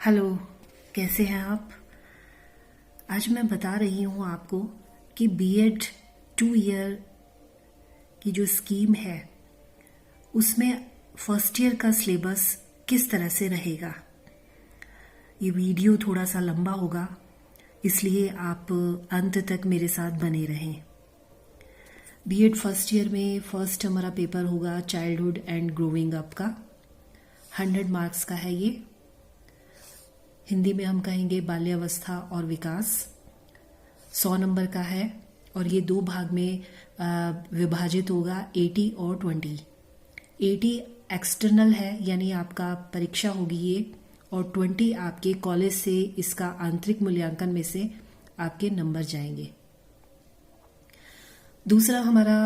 Hello, कैसे हैं आप। आज मैं बता रही हूँ आपको कि बीएड 2 ईयर की जो स्कीम है उसमें फर्स्ट ईयर का सिलेबस किस तरह से रहेगा। ये वीडियो थोड़ा सा लंबा होगा, इसलिए आप अंत तक मेरे साथ बने रहें। बीएड फर्स्ट ईयर में फर्स्ट हमारा पेपर होगा चाइल्डहुड एंड ग्रोइंग अप का। 100 मार्क्स का है ये। हिंदी में हम कहेंगे बाल्यावस्था और विकास। 100 नंबर का है और ये 2 भाग में विभाजित होगा, 80 और 20। 80 एक्सटर्नल है, यानी आपका परीक्षा होगी ये, और 20 आपके कॉलेज से इसका आंतरिक मूल्यांकन में से आपके नंबर जाएंगे। दूसरा हमारा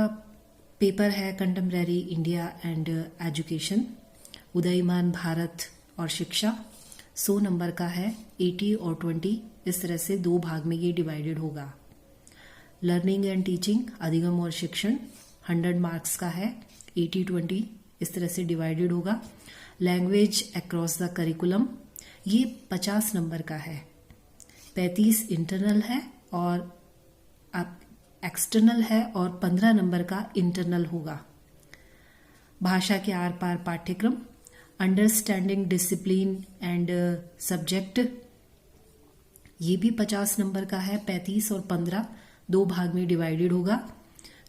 पेपर है कंटेम्परेरी इंडिया एंड एजुकेशन, उदयमान भारत और शिक्षा। 100 नंबर का है। 80 और 20 इस तरह से 2 भाग में ये डिवाइडेड होगा। लर्निंग एंड टीचिंग, अधिगम और शिक्षण, 100 मार्क्स का है। 80-20 इस तरह से डिवाइडेड होगा। लैंग्वेज अक्रॉस द करिकुलम, ये 50 नंबर का है। 35 इंटरनल है और एक्सटर्नल है और 15 नंबर का इंटरनल होगा। भाषा के आर पार पाठ्यक्रम, अंडरस्टैंडिंग डिसिप्लिन एंड सब्जेक्ट, ये भी 50 नंबर का है। 35 और 15 2 भाग में डिवाइडेड होगा।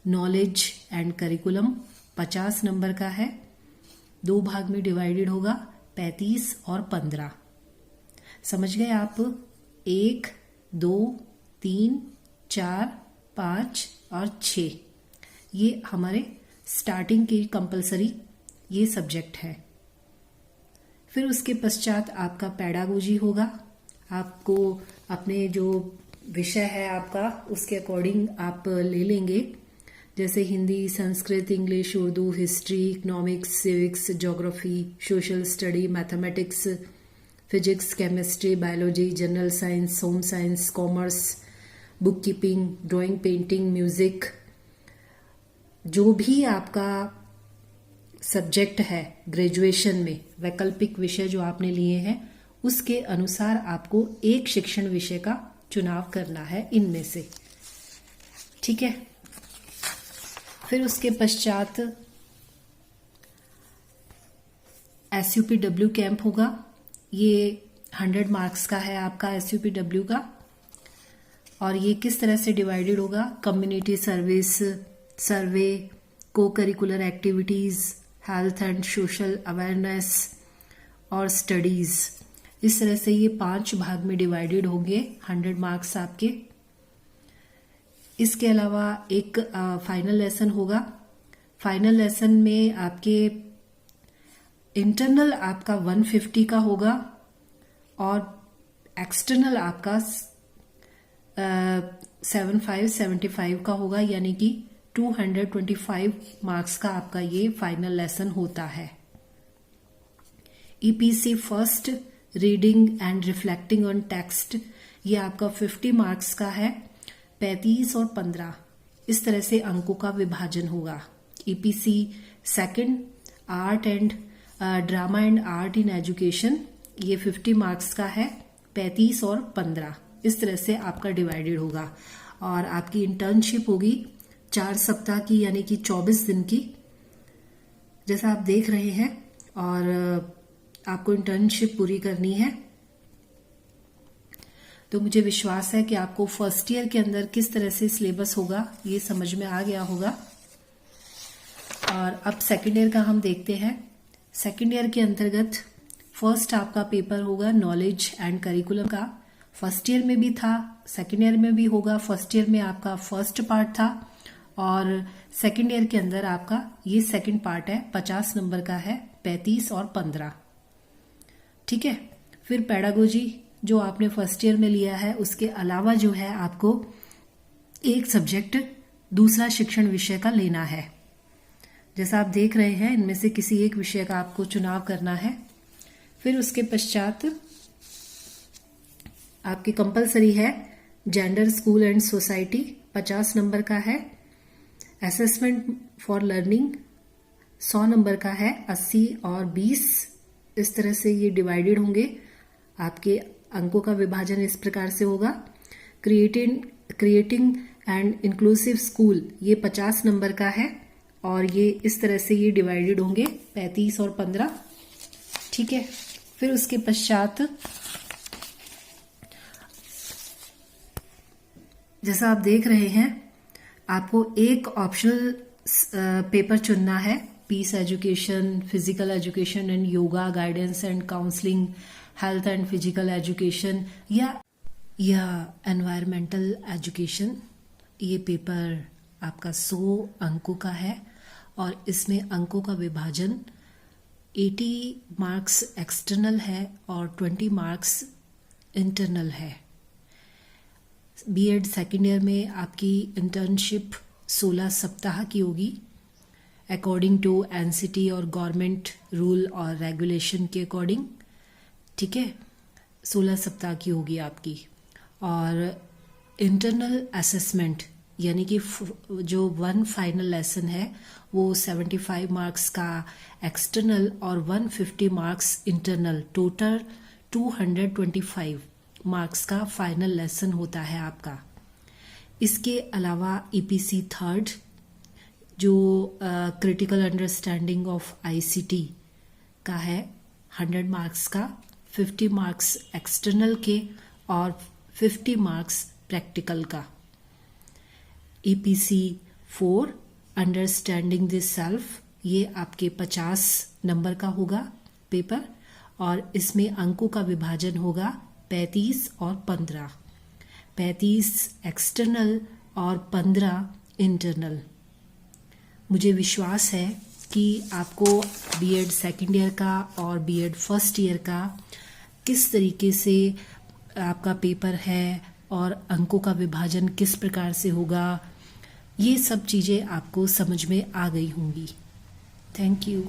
नॉलेज एंड करिकुलम 50 नंबर का है, 2 भाग में डिवाइडेड होगा। 35 और 15 समझ गए आप। 1, 2, 3, 4, 5 और 6 ये हमारे स्टार्टिंग की कंपलसरी ये सब्जेक्ट है। फिर उसके पश्चात आपका पेडागोजी होगा। आपको अपने जो विषय है आपका उसके अकॉर्डिंग आप ले लेंगे, जैसे Hindi, Sanskrit, English, Urdu, history, economics, civics, geography, social study, mathematics, physics, chemistry, biology, general science, home science, commerce, book keeping, drawing, painting, music, जो भी आपका सब्जेक्ट है ग्रेजुएशन में, वैकल्पिक विषय जो आपने लिए हैं उसके अनुसार आपको एक शिक्षण विषय का चुनाव करना है इनमें से, ठीक है। फिर उसके पश्चात SUPW कैंप होगा। ये 100 मार्क्स का है आपका SUPW का, और ये किस तरह से डिवाइडेड होगा। कम्युनिटी सर्विस, सर्वे, को curricular activities, health and social awareness और स्टडीज, इस तरह से ये 5 भाग में डिवाइडेड होंगे। 100 मार्क्स आपके। इसके अलावा एक फाइनल लेसन होगा। फाइनल लेसन में आपके इंटरनल आपका 150 का होगा और एक्सटर्नल आपका 75 का होगा, यानी कि 225 मार्क्स का आपका ये फाइनल लेसन होता है। EPC first, reading and reflecting on text, ये आपका 50 मार्क्स का है। 35 और 15 इस तरह से अंकों का विभाजन होगा। EPC second, art and drama and art in education, ये 50 मार्क्स का है। 35 और 15 इस तरह से आपका डिवाइडेड होगा। और आपकी इंटर्नशिप होगी 4 सप्ताह की, यानी कि 24 दिन की, जैसा आप देख रहे हैं। और आपको इंटर्नशिप पूरी करनी है। तो मुझे विश्वास है कि आपको फर्स्ट ईयर के अंदर किस तरह से सिलेबस होगा ये समझ में आ गया होगा। और अब सेकेंड ईयर का हम देखते हैं। सेकेंड ईयर के अंतर्गत फर्स्ट आपका पेपर होगा नॉलेज एंड करिकुलम का। फर्स्ट ईयर में भी था, सेकेंड ईयर में भी होगा। फर्स्ट ईयर में आपका फर्स्ट पार्ट था और सेकेंड ईयर के अंदर आपका ये सेकेंड पार्ट है। 50 नंबर का है। 35 और 15, ठीक है। फिर पेडागोजी जो आपने फर्स्ट ईयर में लिया है, उसके अलावा जो है आपको एक सब्जेक्ट दूसरा शिक्षण विषय का लेना है। जैसा आप देख रहे हैं, इनमें से किसी एक विषय का आपको चुनाव करना है। फिर उसके पश्चात आपकी कंपलसरी है gender, school and society, 50 number का है। असेसमेंट फॉर लर्निंग 100 नंबर का है। 80 और 20 इस तरह से ये डिवाइडेड होंगे। आपके अंकों का विभाजन इस प्रकार से होगा। क्रिएटिंग एंड इंक्लूसिव स्कूल, ये 50 नंबर का है और ये इस तरह से ये डिवाइडेड होंगे 35 और 15। ठीक है, फिर उसके पश्चात जैसा आप देख रहे हैं, आपको एक ऑप्शनल पेपर चुनना है। Peace education, physical education and yoga, guidance and counselling, health and physical education या एनवायरमेंटल एजुकेशन। ये पेपर आपका 100 अंकों का है और इसमें अंकों का विभाजन 80 मार्क्स एक्सटर्नल है और 20 मार्क्स इंटरनल है। बीएड सेकेंड ईयर में आपकी इंटर्नशिप 16 सप्ताह की होगी अकॉर्डिंग टू एनसीटी और गवर्नमेंट रूल और रेगुलेशन के अकॉर्डिंग। ठीक है, 16 सप्ताह की होगी आपकी। और इंटरनल असेसमेंट यानी कि जो 1 फाइनल लेसन है वो 75 मार्क्स का एक्सटर्नल और 150 मार्क्स इंटरनल, टोटल 225 मार्क्स का फाइनल लेसन होता है आपका। इसके अलावा ईपीसी थर्ड जो क्रिटिकल अंडरस्टैंडिंग ऑफ आईसीटी का है 100 मार्क्स का, 50 मार्क्स एक्सटर्नल के और 50 मार्क्स प्रैक्टिकल का। ईपीसी 4 अंडरस्टैंडिंग द सेल्फ, ये आपके 50 नंबर का होगा पेपर और इसमें अंकों का विभाजन होगा 35 और 15, 35 एक्सटर्नल और 15 इंटरनल। मुझे विश्वास है कि आपको बीएड सेकेंड ईयर का और बीएड फर्स्ट ईयर का किस तरीके से आपका पेपर है और अंकों का विभाजन किस प्रकार से होगा, ये सब चीज़ें आपको समझ में आ गई होंगी। Thank you.